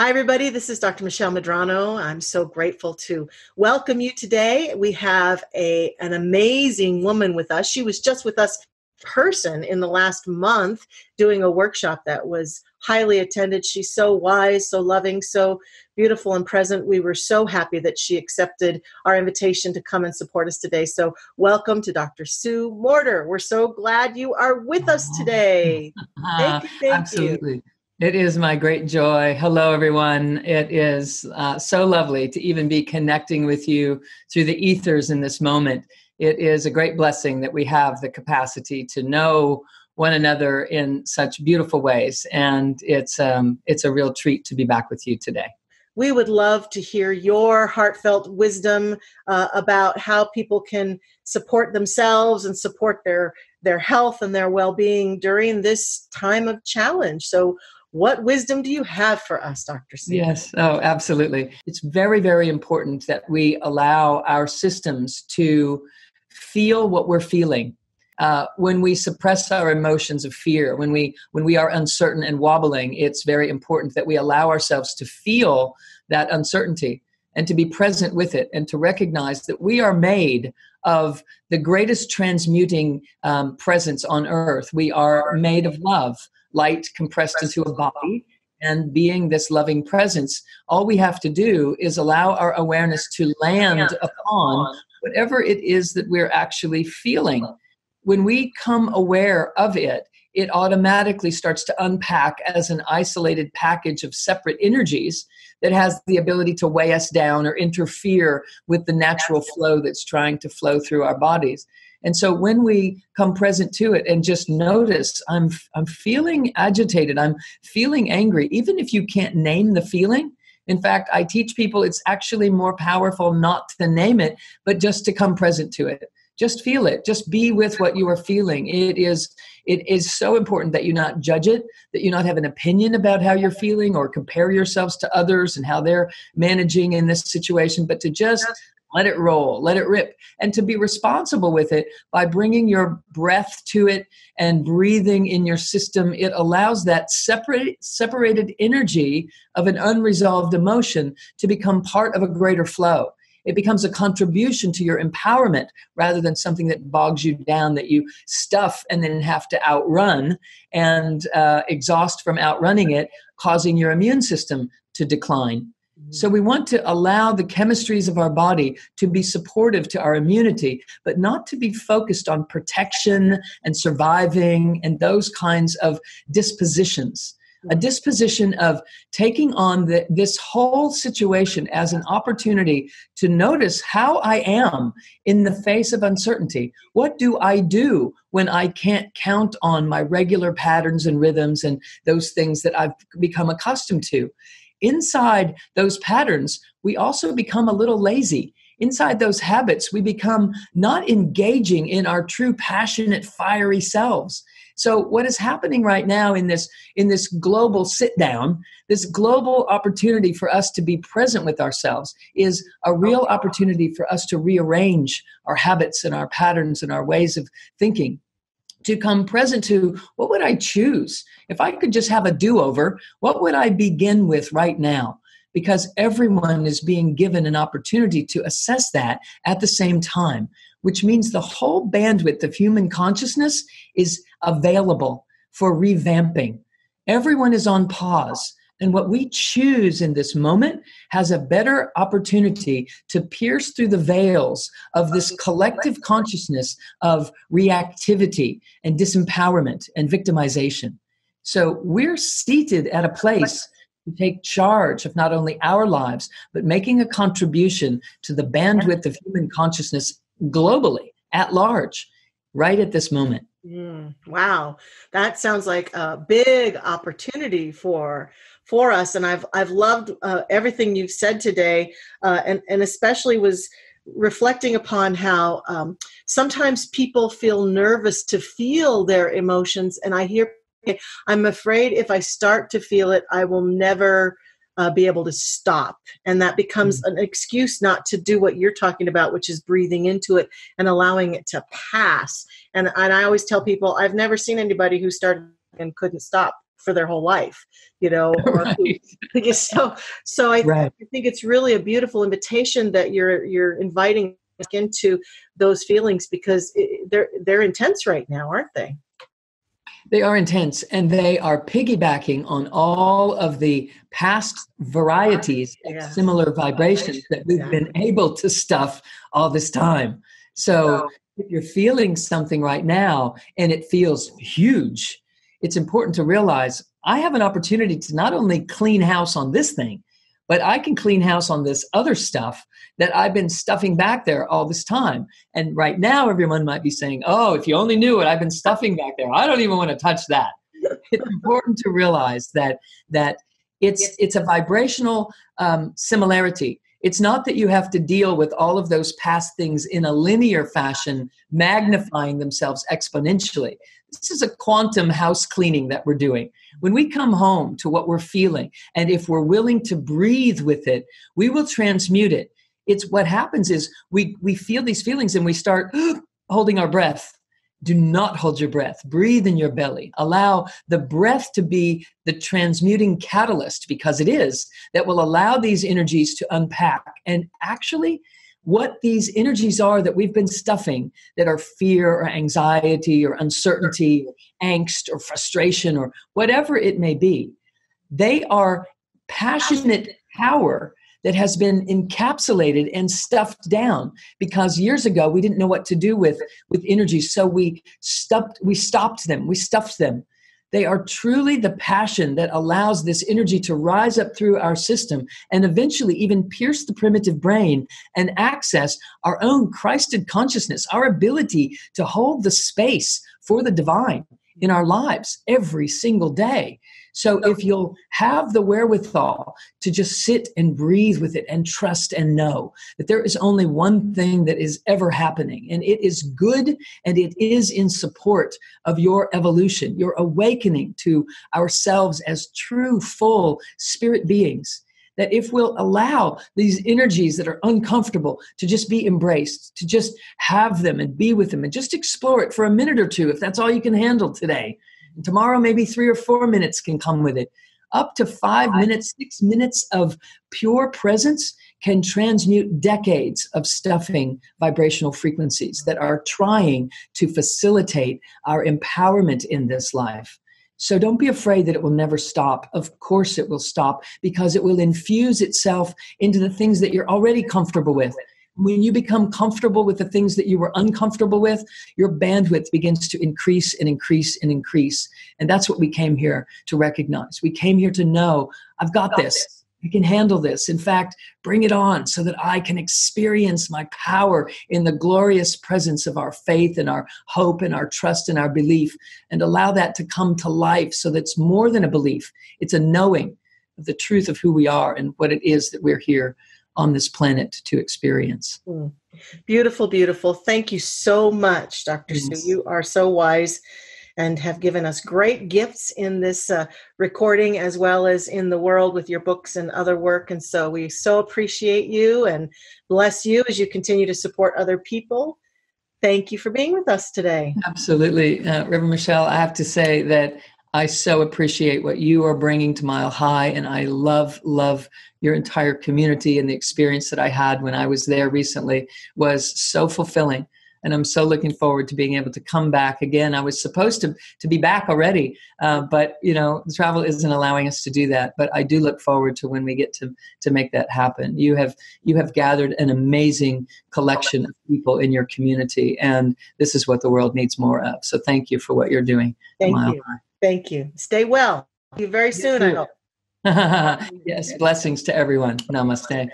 Hi, everybody. This is Dr. Michelle Medrano. I'm so grateful to welcome you today. We have an amazing woman with us. She was just with us in person in the last month doing a workshop that was highly attended. She's so wise, so loving, so beautiful and present. We were so happy that she accepted our invitation to come and support us today. So welcome to Dr. Sue Morter. We're so glad you are with us today. Thank you. Thank you. Absolutely. It is my great joy. Hello, everyone. It is so lovely to even be connecting with you through the ethers in this moment. It is a great blessing that we have the capacity to know one another in such beautiful ways. And it's a real treat to be back with you today. We would love to hear your heartfelt wisdom about how people can support themselves and support their health and their well-being during this time of challenge. So what wisdom do you have for us, Dr. C? Yes. Oh, absolutely. It's very, very important that we allow our systems to feel what we're feeling. When we suppress our emotions of fear, when we are uncertain and wobbling, it's very important that we allow ourselves to feel that uncertainty and to be present with it and to recognize that we are made of the greatest transmuting presence on earth. We are made of love, light compressed into a body, and being this loving presence. All we have to do is allow our awareness to land upon whatever it is that we're actually feeling. When we come aware of it, it automatically starts to unpack as an isolated package of separate energies that has the ability to weigh us down or interfere with the natural flow that's trying to flow through our bodies. And so when we come present to it and just notice, I'm feeling agitated, I'm feeling angry, even if you can't name the feeling. In fact, I teach people it's actually more powerful not to name it, but just to come present to it. Just feel it. Just be with what you are feeling. It is so important that you not judge it, that you not have an opinion about how you're feeling or compare yourselves to others and how they're managing in this situation, but to just let it roll, let it rip, and to be responsible with it by bringing your breath to it and breathing in your system. It allows that separated energy of an unresolved emotion to become part of a greater flow. It becomes a contribution to your empowerment rather than something that bogs you down, that you stuff and then have to outrun and exhaust from outrunning it, causing your immune system to decline. So we want to allow the chemistries of our body to be supportive to our immunity, but not to be focused on protection and surviving and those kinds of dispositions. A disposition of taking on this whole situation as an opportunity to notice how I am in the face of uncertainty. What do I do when I can't count on my regular patterns and rhythms and those things that I've become accustomed to? Inside those patterns, we also become a little lazy. Inside those habits, we become not engaging in our true passionate, fiery selves. So what is happening right now in this global sit down, this global opportunity for us to be present with ourselves is a real opportunity for us to rearrange our habits and our patterns and our ways of thinking. To come present to, what would I choose? If I could just have a do-over, what would I begin with right now? Because everyone is being given an opportunity to assess that at the same time, which means the whole bandwidth of human consciousness is available for revamping. Everyone is on pause. And what we choose in this moment has a better opportunity to pierce through the veils of this collective consciousness of reactivity and disempowerment and victimization. So we're seated at a place to take charge of not only our lives, but making a contribution to the bandwidth of human consciousness globally, at large, right at this moment. Wow, that sounds like a big opportunity for us, and I've loved everything you've said today, and especially was reflecting upon how sometimes people feel nervous to feel their emotions, and I hear, I'm afraid if I start to feel it, I will never be able to stop. And that becomes an excuse not to do what you're talking about, which is breathing into it and allowing it to pass. And I always tell people, I've never seen anybody who started and couldn't stop for their whole life, or Right. so I Right. think it's really a beautiful invitation that you're inviting us into those feelings, because they're intense right now, aren't they? They are intense, and they are piggybacking on all of the past varieties of Yes. similar vibrations that we've been Exactly. able to stuff all this time. So if you're feeling something right now and it feels huge, it's important to realize I have an opportunity to not only clean house on this thing, but I can clean house on this other stuff that I've been stuffing back there all this time. And right now, everyone might be saying, oh, if you only knew what I've been stuffing back there, I don't even want to touch that. It's important to realize that it's a vibrational similarity. It's not that you have to deal with all of those past things in a linear fashion, magnifying themselves exponentially. This is a quantum house cleaning that we're doing. When we come home to what we're feeling, and if we're willing to breathe with it, we will transmute it. It's what happens is we feel these feelings and we start holding our breath. Do not hold your breath. Breathe in your belly. Allow the breath to be the transmuting catalyst, because it is, that will allow these energies to unpack. And actually, what these energies are that we've been stuffing, that are fear or anxiety or uncertainty, or angst or frustration or whatever it may be, they are passionate power that has been encapsulated and stuffed down, because years ago we didn't know what to do with energy, so we stuffed them. They are truly the passion that allows this energy to rise up through our system and eventually even pierce the primitive brain and access our own Christed consciousness, our ability to hold the space for the divine in our lives every single day. So if you'll have the wherewithal to just sit and breathe with it and trust and know that there is only one thing that is ever happening, and it is good, and it is in support of your evolution, your awakening to ourselves as true, full spirit beings, that if we'll allow these energies that are uncomfortable to just be embraced, to just have them and be with them and just explore it for a minute or two, if that's all you can handle today. And tomorrow, maybe 3 or 4 minutes can come with it. Up to 5 minutes, 6 minutes of pure presence can transmute decades of stuffing vibrational frequencies that are trying to facilitate our empowerment in this life. So don't be afraid that it will never stop. Of course it will stop, because it will infuse itself into the things that you're already comfortable with. When you become comfortable with the things that you were uncomfortable with, your bandwidth begins to increase and increase and increase. And that's what we came here to recognize. We came here to know, I've got this. I can handle this. In fact, bring it on so that I can experience my power in the glorious presence of our faith and our hope and our trust and our belief, and allow that to come to life so that it's more than a belief. It's a knowing of the truth of who we are and what it is that we're here on this planet to experience. Beautiful, beautiful. Thank you so much, Dr. Yes. Sue. You are so wise and have given us great gifts in this recording, as well as in the world with your books and other work. And so we so appreciate you and bless you as you continue to support other people. Thank you for being with us today. Absolutely. Reverend Michelle, I have to say that I so appreciate what you are bringing to Mile High, and I love your entire community, and the experience that I had when I was there recently was so fulfilling. And I'm so looking forward to being able to come back again. I was supposed to be back already, but the travel isn't allowing us to do that. But I do look forward to when we get to make that happen. You have gathered an amazing collection of people in your community, and this is what the world needs more of. So thank you for what you're doing. Thank you. Thank you. Stay well. See you very soon, I hope. Yes, blessings to everyone. Namaste.